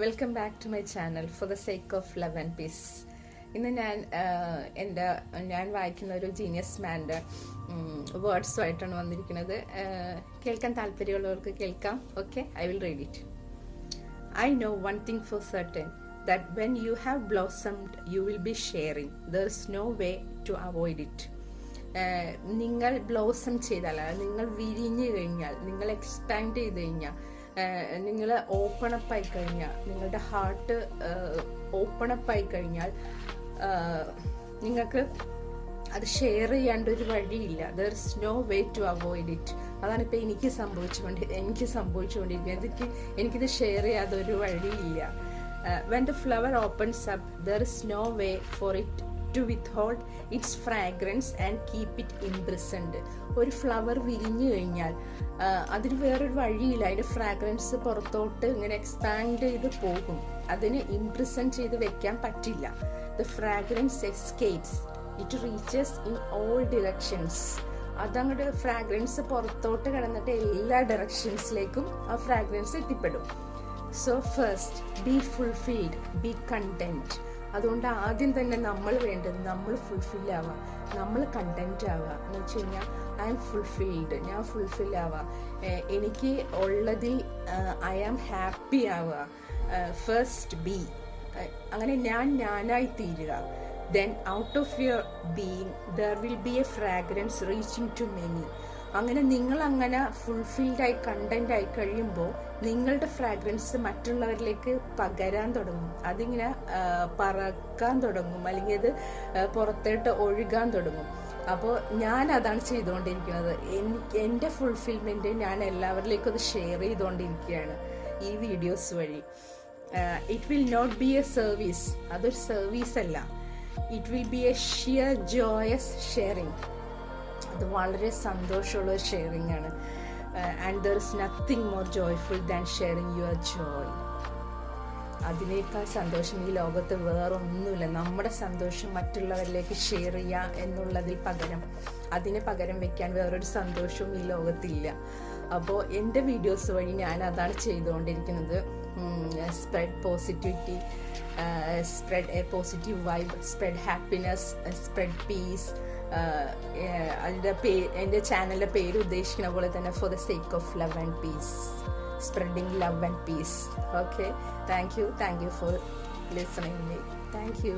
Welcome back to my channel for the sake of love and peace. ഇന്ന് ഞാൻ വായിക്കുന്ന ഒരു ജീനിയസ് മാൻ്റെ വേർഡ്സുമായിട്ടാണ് വന്നിരിക്കുന്നത്. കേൾക്കാൻ താല്പര്യമുള്ളവർക്ക് കേൾക്കാം. Okay, I will read it. I know one thing for certain, that when you have blossomed, you will be sharing. There is no way to avoid it. നിങ്ങൾ blossom ചെയ്താൽ, നിങ്ങൾ വിരിഞ്ഞു കഴിഞ്ഞാൽ, നിങ്ങൾ എക്സ്പാൻഡ് ചെയ്ത് കഴിഞ്ഞാൽ, നിങ്ങൾ ഓപ്പണപ്പ് ആയി കഴിഞ്ഞാൽ, നിങ്ങളുടെ ഹാർട്ട് ഓപ്പണപ്പ് ആയി കഴിഞ്ഞാൽ നിങ്ങൾക്ക് അത് ഷെയർ ചെയ്യാണ്ട് ഒരു വഴിയില്ല. There is no way to avoid it. അതാണ് ഇപ്പം എനിക്ക് സംഭവിച്ചുകൊണ്ടിരിക്കുന്നത്. എനിക്കിത് ഷെയർ ചെയ്യാതെ ഒരു വഴിയില്ല. When the flower opens up, there is no way for it to withhold its fragrance and keep it imprisoned. ഒരു ഫ്ലവർ വിരിഞ്ഞു കഴിഞ്ഞാൽ അതിന് വേറൊരു വഴിയില്ല. അതിൻ്റെ ഫ്രാഗ്രൻസ് പുറത്തോട്ട് ഇങ്ങനെ എക്സ്പാൻഡ് ചെയ്ത് പോകും. അതിന് ഇംപ്രിസൺ ചെയ്ത് വെക്കാൻ പറ്റില്ല. The fragrance escapes, it reaches in all directions. അതങ്ങോട്ട് ഫ്രാഗ്രൻസ് പുറത്തോട്ട് കിടന്നിട്ട് എല്ലാ ഡയറക്ഷൻസിലേക്കും ആ ഫ്രാഗ്രൻസ് എത്തിപ്പെടും. So first be fulfilled, be content. അതുകൊണ്ട് ആദ്യം തന്നെ നമ്മൾ വേണ്ടത് നമ്മൾ ഫുൾഫിൽ ആവുക, നമ്മൾ കണ്ടന്റ് ആവുക. എന്ന് വെച്ച് കഴിഞ്ഞാൽ ഐ ആം ഫുൾഫിൽഡ്, ഞാൻ ഫുൾഫിൽ ആവുക, എനിക്ക് ഉള്ളതിൽ ഐ ആം ഹാപ്പി ആവുക. ഫസ്റ്റ് ബി, അങ്ങനെ ഞാനായി തീരുക. Then out of your being there will be a fragrance reaching to many. അങ്ങനെ നിങ്ങൾ അങ്ങനെ ഫുൾഫിൽഡ് ആയി കണ്ടന്റ് ആയി കഴിയുമ്പോൾ നിങ്ങളുടെ ഫ്രാഗ്രൻസ് മറ്റുള്ളവരിലേക്ക് പകരാൻ തുടങ്ങും. അതിങ്ങനെ പറക്കാൻ തുടങ്ങും, അല്ലെങ്കിൽ അത് പുറത്തോട്ട് ഒഴുകാൻ തുടങ്ങും. അപ്പോൾ ഞാൻ അതാണ് ചെയ്തുകൊണ്ടിരിക്കുന്നത്. എൻ്റെ ഫുൾഫിൽമെൻറ്റ് ഞാൻ എല്ലാവരിലേക്കും അത് ഷെയർ ചെയ്തുകൊണ്ടിരിക്കുകയാണ് ഈ വീഡിയോസ് വഴി. It will not be a service, അതൊരു സർവീസ് അല്ല. It will be a sheer joyous sharing. അത് വളരെ സന്തോഷമുള്ള ഒരു ഷെയറിങ് ആണ്. And there is nothing more joyful than sharing your joy. അതിനേക്കാൾ സന്തോഷം ഈ ലോകത്ത് വേറൊന്നുമില്ല. നമ്മുടെ സന്തോഷം മറ്റുള്ളവരിലേക്ക് ഷെയർ ചെയ്യുക എന്നുള്ളതിൽ അതിന് പകരം വെക്കാൻ വേറൊരു സന്തോഷവും ഈ ലോകത്തില്ല. അപ്പോൾ എൻ്റെ വീഡിയോസ് വഴി ഞാൻ അതാണ് ചെയ്തുകൊണ്ടിരിക്കുന്നത്. Spread positivity, spread a positive vibe, spread happiness, spread peace. എൻ്റെ ചാനലിൻ്റെ പേര് ഉദ്ദേശിക്കുന്ന പോലെ തന്നെ four the sake of love and piece, spreading love and piece. Okay, thank you for listening me. Thank you.